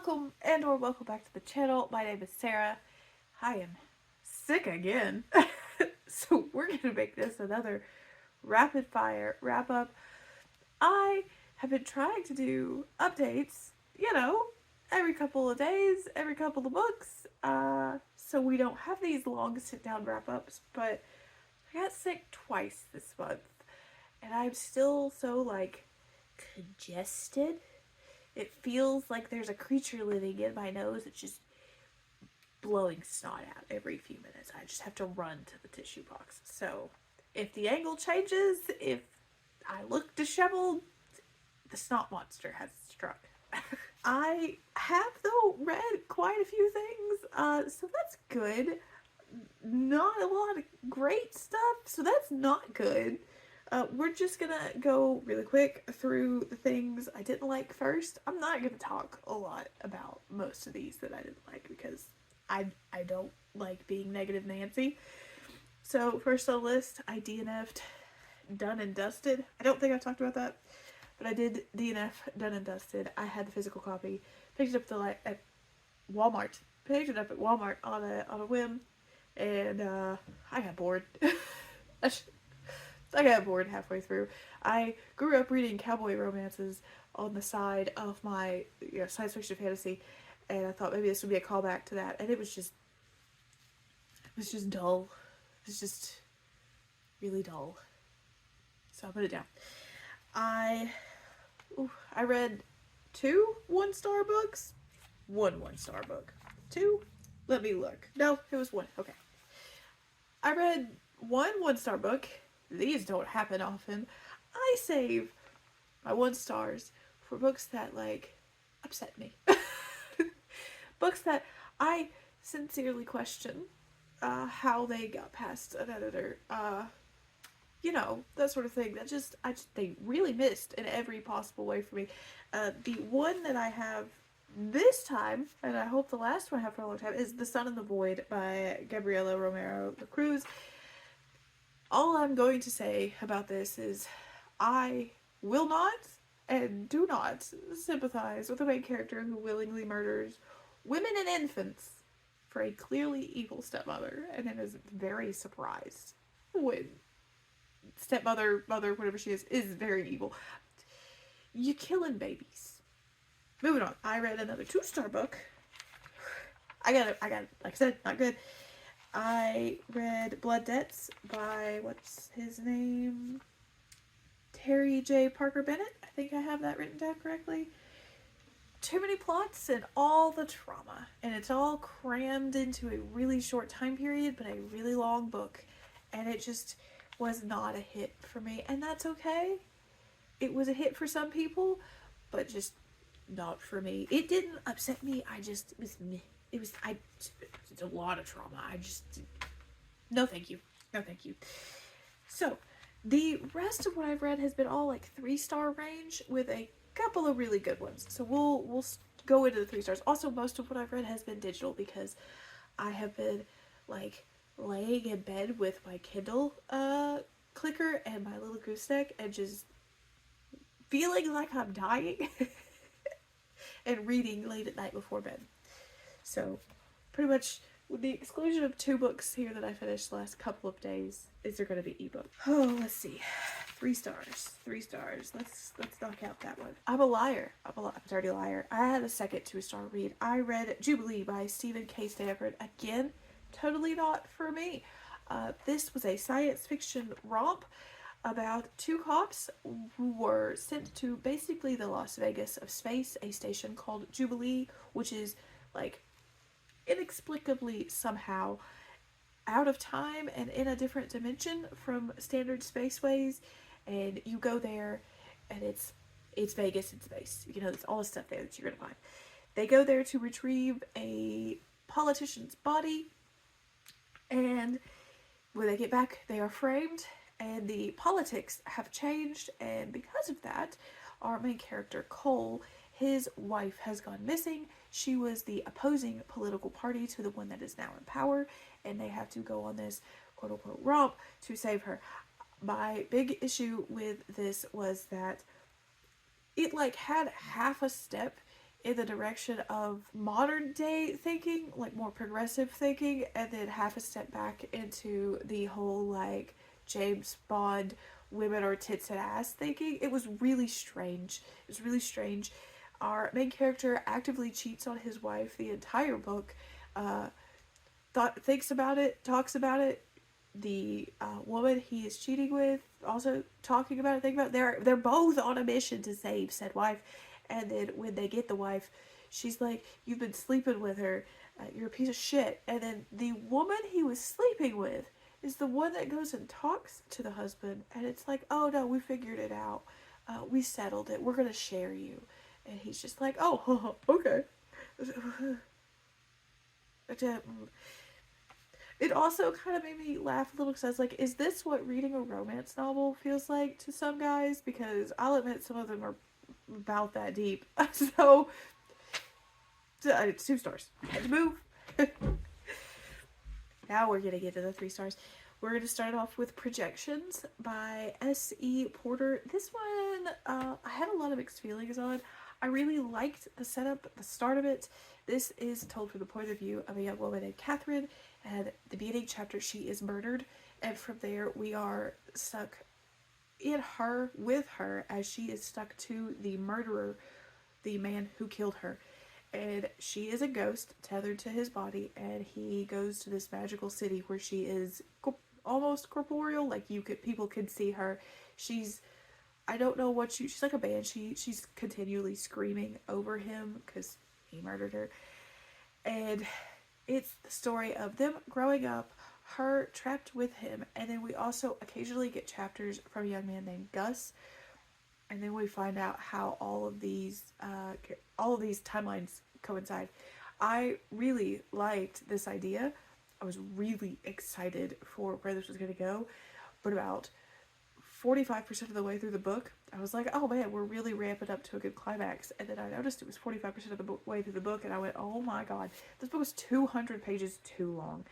Welcome or welcome back to the channel. My name is Sarah. I am sick again. So we're going to make this another rapid fire wrap up. I have been trying to do updates, every couple of days, every couple of books. So we don't have these long sit down wrap ups, but I got sick twice this month. And I'm still so congested. It feels like there's a creature living in my nose that's just blowing snot out every few minutes. I just have to run to the tissue box. So if the angle changes, if I look disheveled, the snot monster has struck. I have, though, read quite a few things, so that's good. Not a lot of great stuff, so that's not good. We're just gonna go really quick through the things I didn't like first. I'm not gonna talk a lot about most of these that I didn't like because I don't like being negative Nancy. So first on the list, I DNF'd Done and Dusted. I don't think I talked about that, but I did DNF Done and Dusted. I had the physical copy. Picked it up at Walmart. Picked it up at Walmart on a whim, and I got bored. I got bored halfway through. I grew up reading cowboy romances on the side of my science fiction fantasy, and I thought maybe this would be a callback to that, and it was just dull. It was just really dull. So I put it down. I read 2 1-star books. 1 1-star book. 2? Let me look. No, it was 1. Okay. I read 1 1-star book. These don't happen often. I save my 1 stars for books that upset me. Books that I sincerely question how they got past an editor. That sort of thing. They really missed in every possible way for me. The one that I have this time, and I hope the last one I have for a long time, is The Sun and the Void by Gabriela Romero Cruz. All I'm going to say about this is I will not and do not sympathize with the main character who willingly murders women and infants for a clearly evil stepmother, and then is very surprised when stepmother, mother, whatever she is very evil. You killing babies. Moving on. I read another 2-star book. I got it, like I said, not good. I read Blood Debts by, what's his name? Terry J. Parker Bennett. I think I have that written down correctly. Too many plots and all the trauma. And it's all crammed into a really short time period, but a really long book. And it just was not a hit for me. And that's okay. It was a hit for some people, but just not for me. It didn't upset me. It was meh. It's a lot of trauma. No thank you. No thank you. So, the rest of what I've read has been all 3-star range with a couple of really good ones. So we'll go into the 3 stars. Also, most of what I've read has been digital because I have been laying in bed with my Kindle clicker and my little gooseneck and just feeling like I'm dying and reading late at night before bed. So, pretty much, with the exclusion of 2 books here that I finished the last couple of days, is there going to be ebook? Oh, let's see. 3 stars. 3 stars. Let's knock out that one. I'm a liar. I'm already a liar. I had a second 2-star read. I read Jubilee by Stephen K. Stanford. Again, totally not for me. This was a science fiction romp about 2 cops who were sent to basically the Las Vegas of space, a station called Jubilee, which is inexplicably somehow out of time and in a different dimension from standard spaceways, and you go there and it's Vegas in space. There's all the stuff there that you're gonna find. They go there to retrieve a politician's body, and when they get back they are framed, and the politics have changed, and because of that, our main character Cole, his wife has gone missing. She was the opposing political party to the one that is now in power, and they have to go on this quote-unquote romp to save her. My big issue with this was that it had half a step in the direction of modern day thinking, like more progressive thinking, and then half a step back into the whole like James Bond women are tits and ass thinking. It was really strange. It was really strange. Our main character actively cheats on his wife the entire book. Thinks about it, talks about it. The woman he is cheating with also talking about it, thinking about it. They're both on a mission to save said wife, and then when they get the wife, she's like, "You've been sleeping with her. You're a piece of shit." And then the woman he was sleeping with is the one that goes and talks to the husband, and it's like, "Oh no, we figured it out. We settled it. We're gonna share you." And he's just like, "Oh, okay." It also kind of made me laugh a little because I was like, is this what reading a romance novel feels like to some guys? Because I'll admit some of them are about that deep. So, it's 2 stars. Had to move. Now we're going to get to the 3 stars. We're going to start off with Projections by S.E. Porter. This one, I had a lot of mixed feelings on. I really liked the setup, the start of it. This is told from the point of view of a young woman named Catherine, and the beginning chapter, she is murdered, and from there we are stuck with her, as she is stuck to the murderer, the man who killed her. And she is a ghost tethered to his body, and he goes to this magical city where she is almost corporeal, like people could see her. I don't know what she's like a banshee. She's continually screaming over him because he murdered her. And it's the story of them growing up, her trapped with him, and then we also occasionally get chapters from a young man named Gus, and then we find out how all of these timelines coincide. I really liked this idea. I was really excited for where this was going to go, but about 45% of the way through the book, I was like, oh man, we're really ramping up to a good climax. And then I noticed it was 45% of the way through the book, and I went, oh my god, this book was 200 pages too long.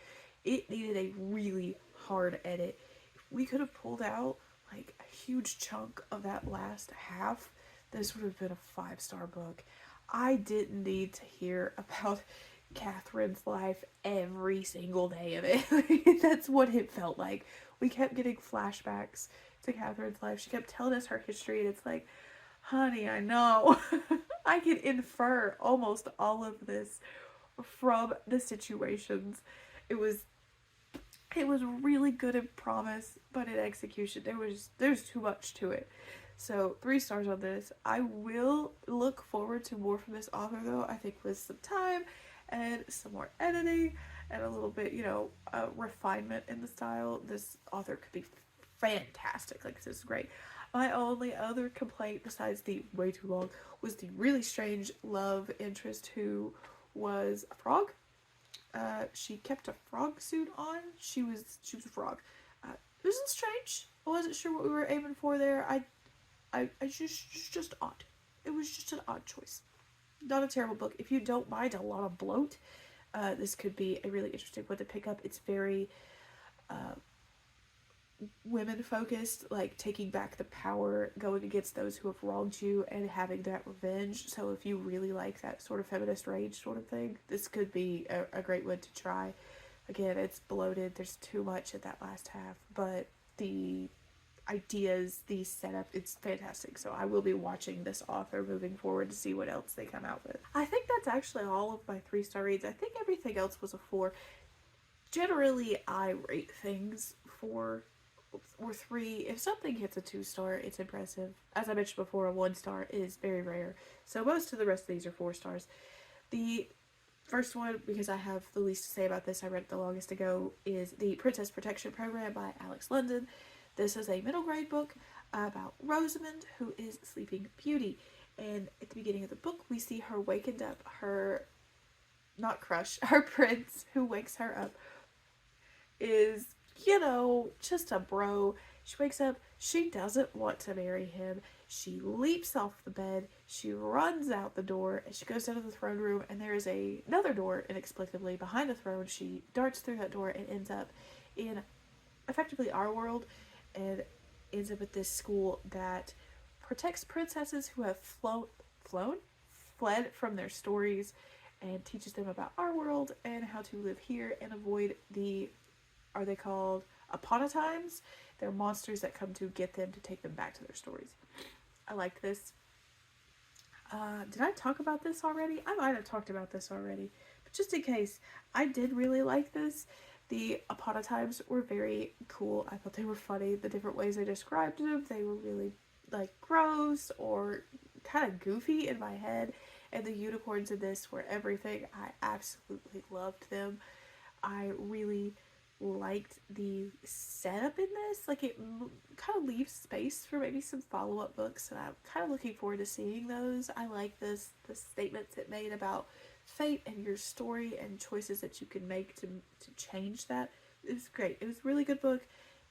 It needed a really hard edit. If we could have pulled out like a huge chunk of that last half, this would have been a 5-star book. I didn't need to hear about Catherine's life every single day of it. That's what it felt like. We kept getting flashbacks to Catherine's life. She kept telling us her history, and it's like, honey, I know. I can infer almost all of this from the situations. It was really good in promise, but in execution, there's too much to it. So 3 stars on this. I will look forward to more from this author, though. I think with some time and some more editing and a little bit, refinement in the style, this author could be fantastic. Like, this is great. My only other complaint, besides the way too long, was the really strange love interest who was a frog. She kept a frog suit on. She was a frog. It was strange. I wasn't sure what we were aiming for there. I just odd. It was just an odd choice. Not a terrible book. If you don't mind a lot of bloat, this could be a really interesting one to pick up. It's very women focused, like taking back the power, going against those who have wronged you, and having that revenge. So if you really like that sort of feminist rage sort of thing, this could be a great one to try. Again, it's bloated. There's too much at that last half, but the ideas, the setup, it's fantastic. So I will be watching this author moving forward to see what else they come out with. I think that's actually all of my 3-star reads. I think everything else was a 4. Generally, I rate things 4 or 3. If something hits a 2-star, it's impressive. As I mentioned before, a 1-star is very rare. So most of the rest of these are 4 stars. The first one, because I have the least to say about this, I read it the longest ago, is The Princess Protection Program by Alex London. This is a middle grade book about Rosamund, who is Sleeping Beauty. And at the beginning of the book, we see her wakened up. Her prince, who wakes her up, is, just a bro. She wakes up, she doesn't want to marry him. She leaps off the bed, she runs out the door, and she goes down to the throne room, and there is another door inexplicably behind the throne. She darts through that door and ends up in effectively our world, and ends up at this school that protects princesses who have fled from their stories and teaches them about our world and how to live here and avoid the, are they called Aponotimes? They're monsters that come to get them to take them back to their stories. I like this. Did I talk about this already? I might have talked about this already, but just in case, I did really like this. The Aponotimes were very cool. I thought they were funny. The different ways I described them, they were really like gross or kind of goofy in my head. And the unicorns in this were everything. I absolutely loved them. I really liked the setup in this. Like, it kind of leaves space for maybe some follow-up books, and I'm kind of looking forward to seeing those. I like the statements it made about fate and your story and choices that you can make to change that. It was great. It was a really good book.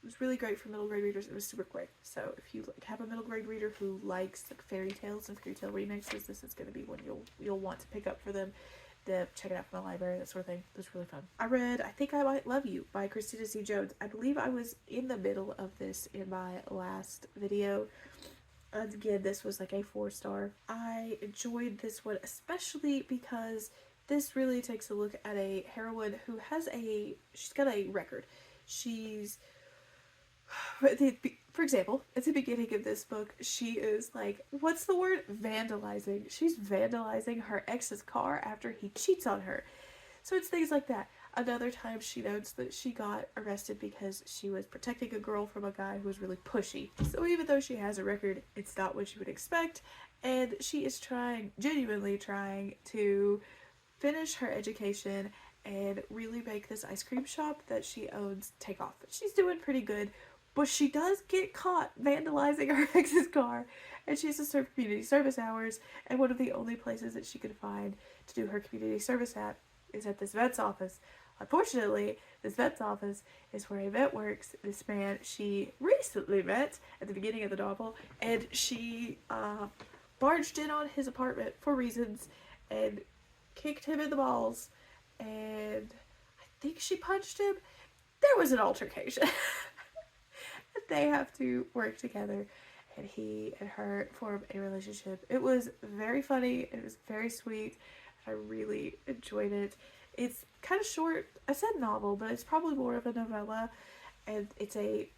It was really great for middle grade readers. It was super quick. So if you have a middle grade reader who likes like fairy tales and fairy tale remixes, this is going to be one you'll want to pick up for them. Check it out from the library, that sort of thing. It was really fun. I read I Think I Might Love You by Christina C. Jones. I believe I was in the middle of this in my last video. And again, this was like a 4-star. I enjoyed this one, especially because this really takes a look at a heroine who has she's got a record. She's, for example, at the beginning of this book, she is like, what's the word? Vandalizing. She's vandalizing her ex's car after he cheats on her. So it's things like that. Another time she notes that she got arrested because she was protecting a girl from a guy who was really pushy. So even though she has a record, it's not what you would expect. And she is genuinely trying to finish her education and really make this ice cream shop that she owns take off. She's doing pretty good. But she does get caught vandalizing her ex's car, and she has to serve community service hours, and one of the only places that she could find to do her community service at is at this vet's office. Unfortunately, this vet's office is where a vet works. This man she recently met at the beginning of the novel, and she barged in on his apartment for reasons and kicked him in the balls, and I think she punched him. There was an altercation. They have to work together, and he and her form a relationship. It was very funny. It was very sweet. I really enjoyed it. It's kind of short. I said novel, but it's probably more of a novella, and it's a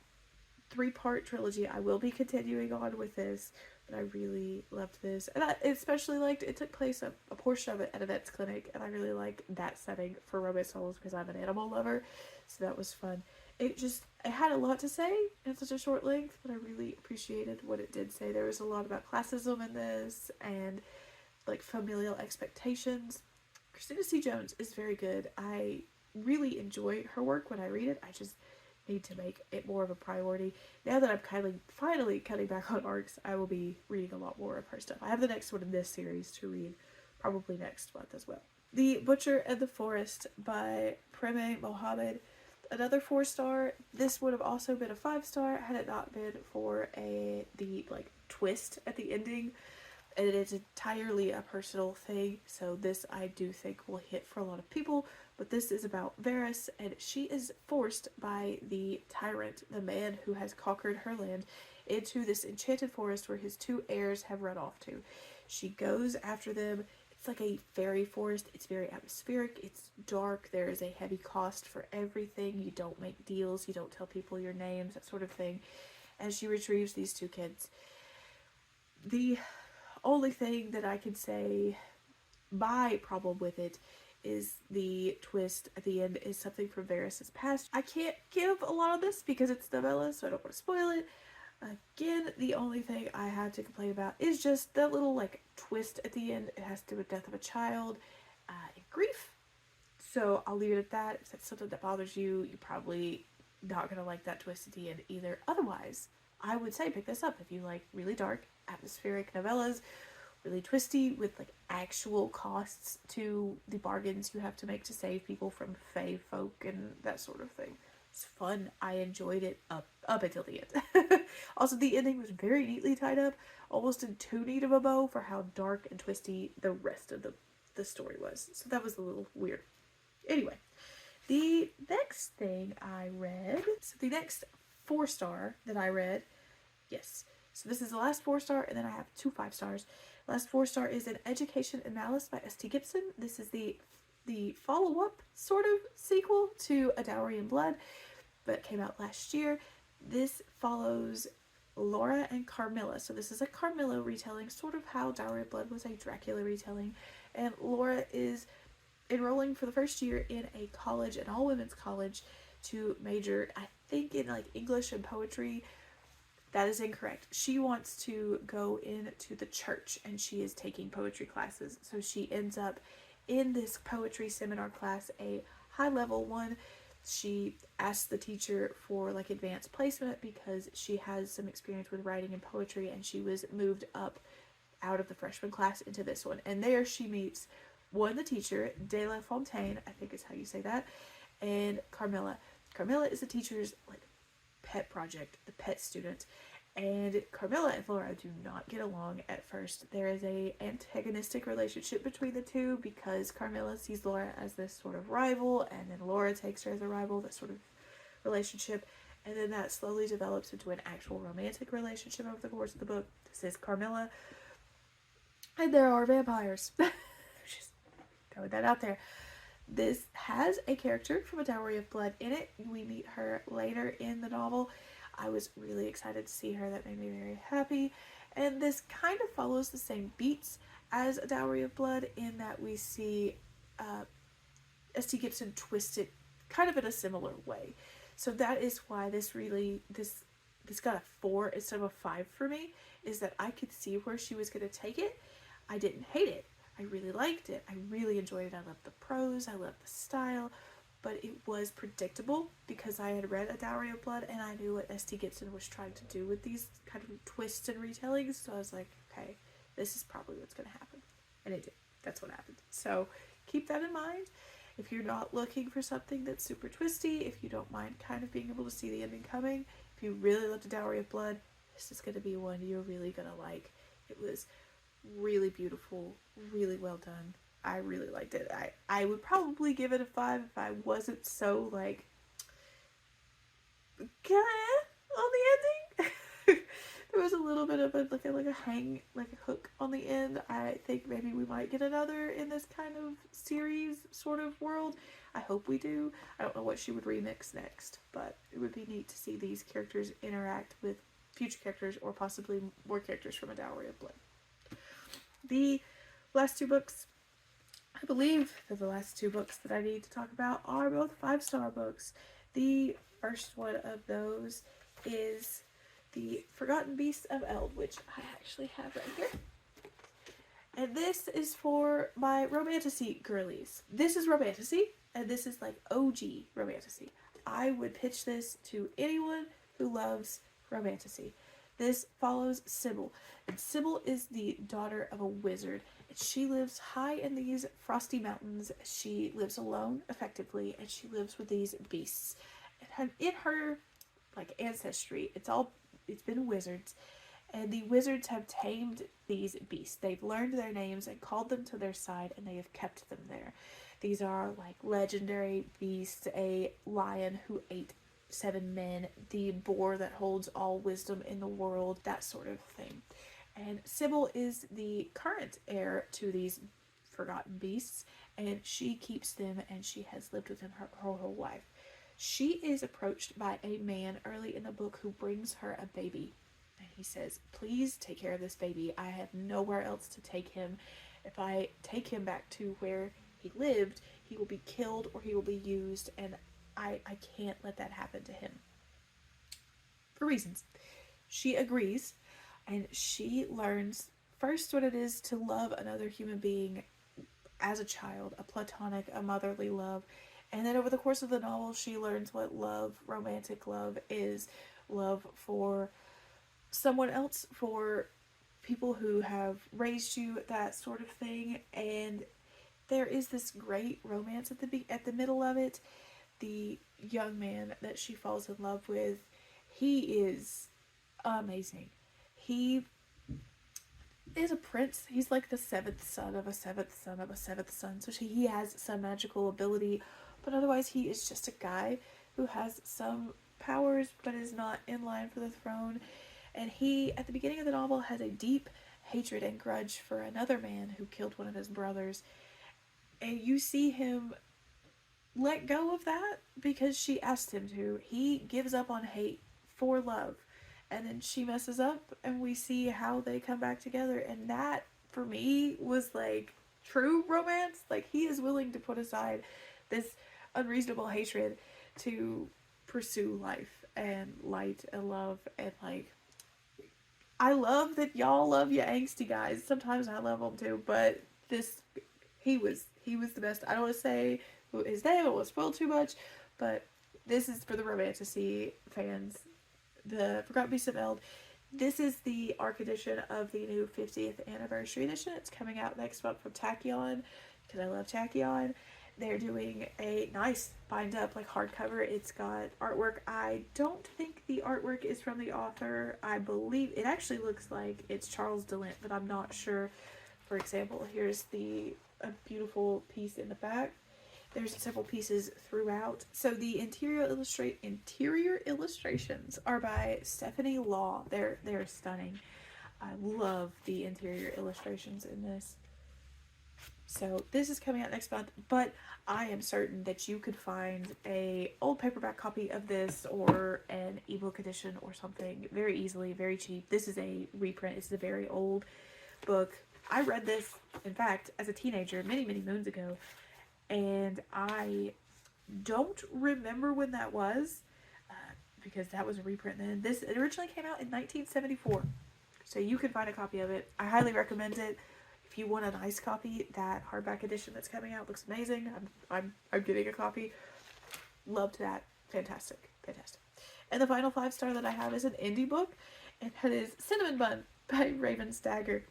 3-part trilogy. I will be continuing on with this, but I really loved this, and I especially liked it took place a portion of it at a vet's clinic, and I really liked that setting for romance novels because I'm an animal lover, so that was fun. It had a lot to say in such a short length, but I really appreciated what it did say. There was a lot about classism in this and like familial expectations. Christina C. Jones is very good. I really enjoy her work when I read it. I just need to make it more of a priority. Now that I'm finally cutting back on arcs, I will be reading a lot more of her stuff. I have the next one in this series to read probably next month as well. The Butcher and the Forest by Preme Mohammed. Another 4-star. This would have also been a 5-star had it not been for the twist at the ending. And it is entirely a personal thing, so this I do think will hit for a lot of people. But this is about Varys, and she is forced by the tyrant, the man who has conquered her land, into this enchanted forest where his 2 heirs have run off to. She goes after them. It's like a fairy forest. It's very atmospheric. It's dark. There is a heavy cost for everything. You don't make deals. You don't tell people your names, that sort of thing. As she retrieves these 2 kids. The only thing that I can say my problem with it is the twist at the end is something from Varys' past. I can't give a lot of this because it's novella, so I don't want to spoil it. Again, the only thing I have to complain about is just that little twist at the end. It has to do with death of a child and grief. So I'll leave it at that. If that's something that bothers you, you're probably not going to like that twist at the end either. Otherwise, I would say pick this up if you like really dark, atmospheric novellas, really twisty with actual costs to the bargains you have to make to save people from fae folk and that sort of thing. It's fun. I enjoyed it up until the end. Also, the ending was very neatly tied up, almost in too neat of a bow for how dark and twisty the rest of the story was. So that was a little weird. Anyway, the next thing I read, so the next 4-star that I read, yes, So this is the last 4-star, and then I have 2 5-stars. Last 4-star is An Education in Malice by S.T. Gibson. This is the follow-up sort of sequel to A Dowry in Blood, but it came out last year. This follows Laura and Carmilla. So this is a Carmilla retelling, sort of how Dowry of Blood was a Dracula retelling. And Laura is enrolling for the first year in a college, an all-women's college, to major, I think, in like English and poetry. That is incorrect. She wants to go into the church, and she is taking poetry classes. So she ends up in this poetry seminar class, a high-level one. She asked the teacher for like advanced placement because she has some experience with writing and poetry, and she was moved up out of the freshman class into this one. And there she meets the teacher, De La Fontaine, I think is how you say that, and Carmilla. Carmilla is the teacher's like pet project, the pet student. And Carmilla and Laura do not get along at first. There is a antagonistic relationship between the two because Carmilla sees Laura as this sort of rival, and then Laura takes her as a rival, that sort of relationship. And then that slowly develops into an actual romantic relationship over the course of the book. This is Carmilla. And there are vampires. Just throwing that out there. This has a character from A Dowry of Blood in it. We meet her later in the novel. I was really excited to see her. That made me very happy. And this kind of follows the same beats as A Dowry of Blood in that we see S.T. Gibson twist it kind of in a similar way. So that is why this got a 4 instead of a 5 for me, is that I could see where she was going to take it. I didn't hate it. I really liked it. I really enjoyed it. I loved the prose. I loved the style. But it was predictable because I had read A Dowry of Blood and I knew what S.T. Gibson was trying to do with these kind of twists and retellings. So I was like, okay, this is probably what's going to happen. And it did. That's what happened. So keep that in mind. If you're not looking for something that's super twisty, if you don't mind kind of being able to see the ending coming, if you really loved A Dowry of Blood, this is going to be one you're really going to like. It was really beautiful, really well done. I really liked it. I would probably give it a 5 if I wasn't so like on the ending. There was a little bit of like a hang, like a hook on the end. I think maybe we might get another in this kind of series sort of world. I hope we do. I don't know what she would remix next, but it would be neat to see these characters interact with future characters or possibly more characters from A Dowry of Blood. The last 2 books, I believe that the last 2 books that I need to talk about are both 5-star books. The first one of those is The Forgotten Beasts of Eld, which I actually have right here. And this is for my romantasy girlies. This is romantasy, and this is like OG romantasy. I would pitch this to anyone who loves romantasy. This follows Sybil, and Sybil is the daughter of a wizard, and she lives high in these frosty mountains. She lives alone, effectively, and she lives with these beasts. And in her like ancestry, it's been wizards, and the wizards have tamed these beasts. They've learned their names and called them to their side, and they have kept them there. These are like legendary beasts, a lion who ate 7 men, the boar that holds all wisdom in the world, that sort of thing. And Sybil is the current heir to these forgotten beasts, and she keeps them, and she has lived with them her whole life. She is approached by a man early in the book who brings her a baby, and he says, please take care of this baby. I have nowhere else to take him. If I take him back to where he lived, he will be killed or he will be used, and I can't let that happen to him. For reasons. She agrees, and she learns first what it is to love another human being as a child, a platonic, a motherly love. And then over the course of the novel, she learns what love, romantic love, is. Love for someone else, for people who have raised you, that sort of thing. And there is this great romance at the middle of it. The young man that she falls in love with, he is amazing. He is a prince. He's like the 7th son of a 7th son of a 7th son. So he has some magical ability, but otherwise he is just a guy who has some powers but is not in line for the throne. And he, at the beginning of the novel, has a deep hatred and grudge for another man who killed one of his brothers. And you see him let go of that because she asked him to. He gives up on hate for love. And then she messes up, and we see how they come back together. And that, for me, was like true romance. Like, he is willing to put aside this unreasonable hatred to pursue life and light and love. And like, I love that y'all love your angsty guys. Sometimes I love them too, but this, he was the best. I don't want to say his name, I don't want to spoil too much, but this is for the Romantasy fans. The Forgotten Beasts of Eld. This is the ARC edition of the new 50th anniversary edition. It's coming out next month from Tachyon, because I love Tachyon. They're doing a nice bind up, like, hardcover. It's got artwork. I don't think the artwork is from the author. I believe it actually looks like it's Charles Delint, but I'm not sure. For example, here's a beautiful piece in the back. There's several pieces throughout. So the interior illustrations are by Stephanie Law. They're stunning. I love the interior illustrations in this. So this is coming out next month, but I am certain that you could find a old paperback copy of this or an ebook edition or something very easily, very cheap. This is a reprint. It's a very old book. I read this, in fact, as a teenager many, many moons ago, and I don't remember when that was, because that was a reprint then. This originally came out in 1974, so you can find a copy of it. I highly recommend it. If you want a nice copy, that hardback edition that's coming out looks amazing. I'm getting a copy. Loved that. Fantastic. Fantastic. And the final 5-star that I have is an indie book, and that is Cinnamon Bun by Raven Stagger.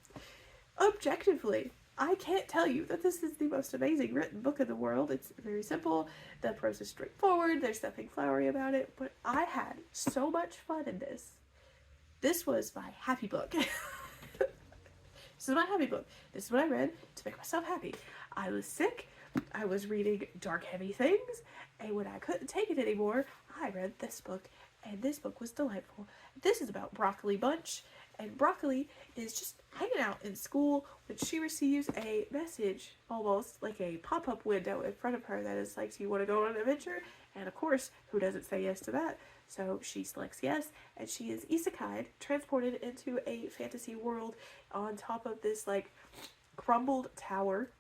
Objectively, I can't tell you that this is the most amazing written book in the world. It's very simple. The prose is straightforward. There's nothing flowery about it. But I had so much fun in this. This was my happy book. This is my happy book. This is what I read to make myself happy. I was sick. I was reading dark, heavy things. And when I couldn't take it anymore, I read this book. And this book was delightful. This is about Broccoli Bunch. And Broccoli is just hanging out in school when she receives a message, almost like a pop-up window in front of her that is like, do you want to go on an adventure? And of course, who doesn't say yes to that? So she selects yes, and she is isekai'd, transported into a fantasy world on top of this like crumbled tower.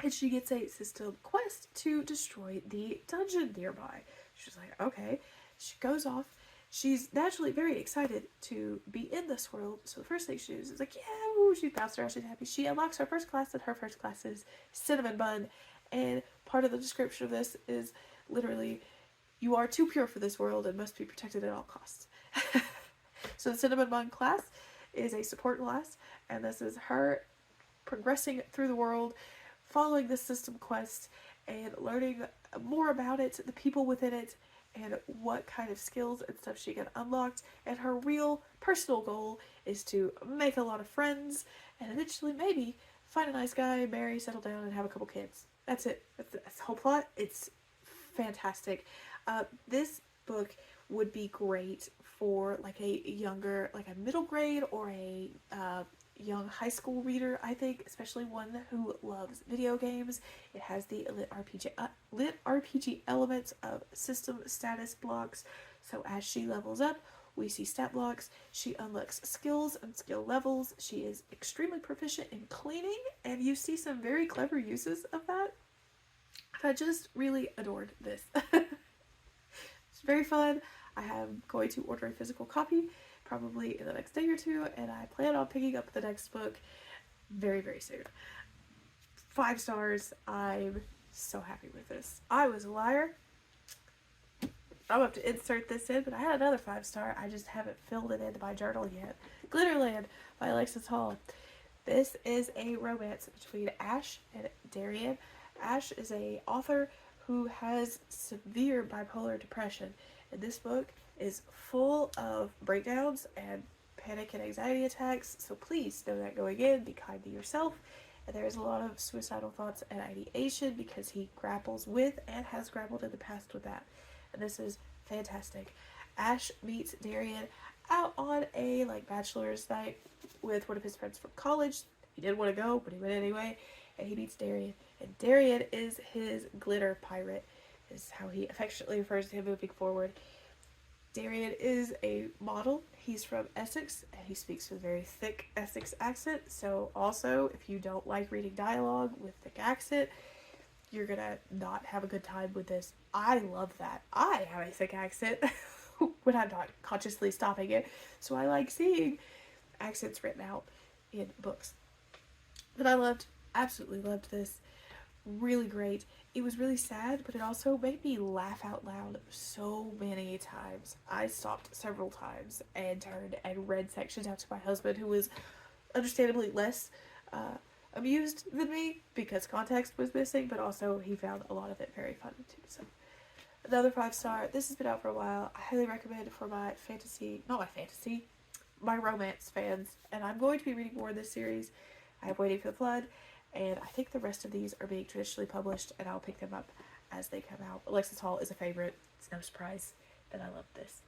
And she gets a system quest to destroy the dungeon nearby. She's like, okay. She goes off. She's naturally very excited to be in this world. So the first thing she does is like, yeah, woo, she's bounced around, she's happy. She unlocks her first class, and her first class is Cinnamon Bun. And part of the description of this is literally, you are too pure for this world and must be protected at all costs. So the Cinnamon Bun class is a support class, and this is her progressing through the world, following this system quest, and learning more about it, the people within it, and what kind of skills and stuff she can unlock. And her real personal goal is to make a lot of friends, and eventually maybe find a nice guy, marry, settle down, and have a couple kids. That's it. That's the whole plot. It's fantastic. This book would be great for like a younger, like a middle grade or a young high school reader, I think, especially one who loves video games. It has the lit RPG elements of system status blocks. So as she levels up, we see stat blocks. She unlocks skills and skill levels. She is extremely proficient in cleaning, and you see some very clever uses of that. I just really adored this. It's very fun. I am going to order a physical copy probably in the next day or two, and I plan on picking up the next book very, very soon. 5 stars. I'm so happy with this. I was a liar. I'm about to insert this in, but I had another 5-star. I just haven't filled it into my journal yet. Glitterland by Alexis Hall. This is a romance between Ash and Darian. Ash is a author who has severe bipolar depression, and this book is full of breakdowns and panic and anxiety attacks, so please know that going in. Be kind to yourself. And there's a lot of suicidal thoughts and ideation because he grapples with and has grappled in the past with that. And this is fantastic. Ash meets Darian out on a like bachelor's night with one of his friends from college. He didn't want to go, but he went anyway, and he meets Darian. And Darian is his glitter pirate, is how he affectionately refers to him moving forward. Darian is a model. He's from Essex, and he speaks with a very thick Essex accent. So also, if you don't like reading dialogue with thick accent, you're gonna not have a good time with this. I love that. I have a thick accent when I'm not consciously stopping it. So I like seeing accents written out in books. But I absolutely loved this. Really great. It was really sad, but it also made me laugh out loud so many times. I stopped several times and turned and read sections out to my husband, who was understandably less amused than me because context was missing, but also he found a lot of it very funny too. So another 5-star. This has been out for a while. I highly recommend it for my my romance fans, and I'm going to be reading more of this series. I'm Waiting for the Flood, and I think the rest of these are being traditionally published, and I'll pick them up as they come out. Alexis Hall is a favorite. It's no surprise that I love this.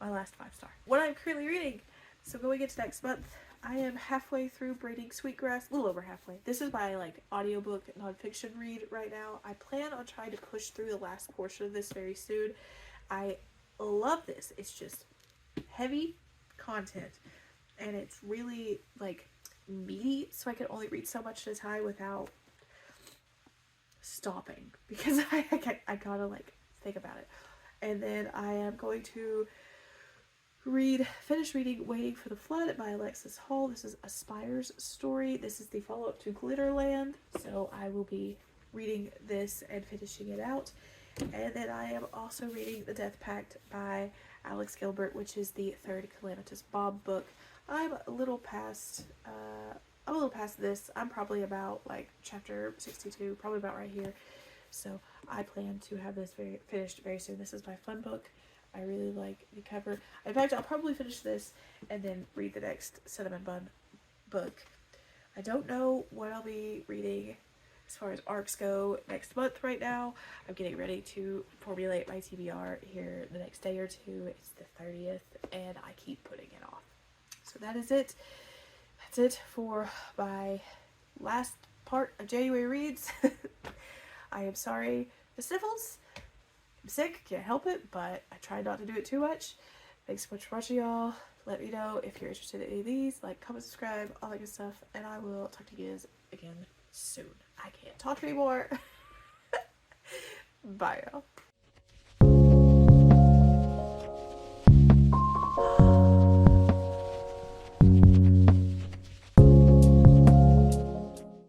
My last 5-star. What I'm currently reading. So going into next month, I am halfway through Braiding Sweetgrass, a little over halfway. This is my audiobook nonfiction read right now. I plan on trying to push through the last portion of this very soon. I love this. It's just heavy content, and it's really meaty, so I can only read so much at a time without stopping, because I gotta think about it. And then I am going to finish reading Waiting for the Flood by Alexis Hall. This is Aspire's story. This is the follow-up to Glitterland, so I will be reading this and finishing it out. And then I am also reading The Death Pact by Alex Gilbert, which is the third Calamitous Bob book. I'm a little past this. I'm probably about chapter 62, probably about right here. So I plan to have this finished very soon. This is my fun book. I really like the cover. In fact, I'll probably finish this and then read the next Cinnamon Bun book. I don't know what I'll be reading as far as arcs go next month right now. I'm getting ready to formulate my TBR here the next day or two. It's the 30th, and I keep putting it off. So that is it. That's it for my last part of January reads. I am sorry for sniffles. I'm sick, can't help it, but I try not to do it too much. Thanks so much for watching, y'all. Let me know if you're interested in any of these. Comment, subscribe, all that good stuff, and I will talk to you guys again soon. I can't talk anymore. Bye, y'all.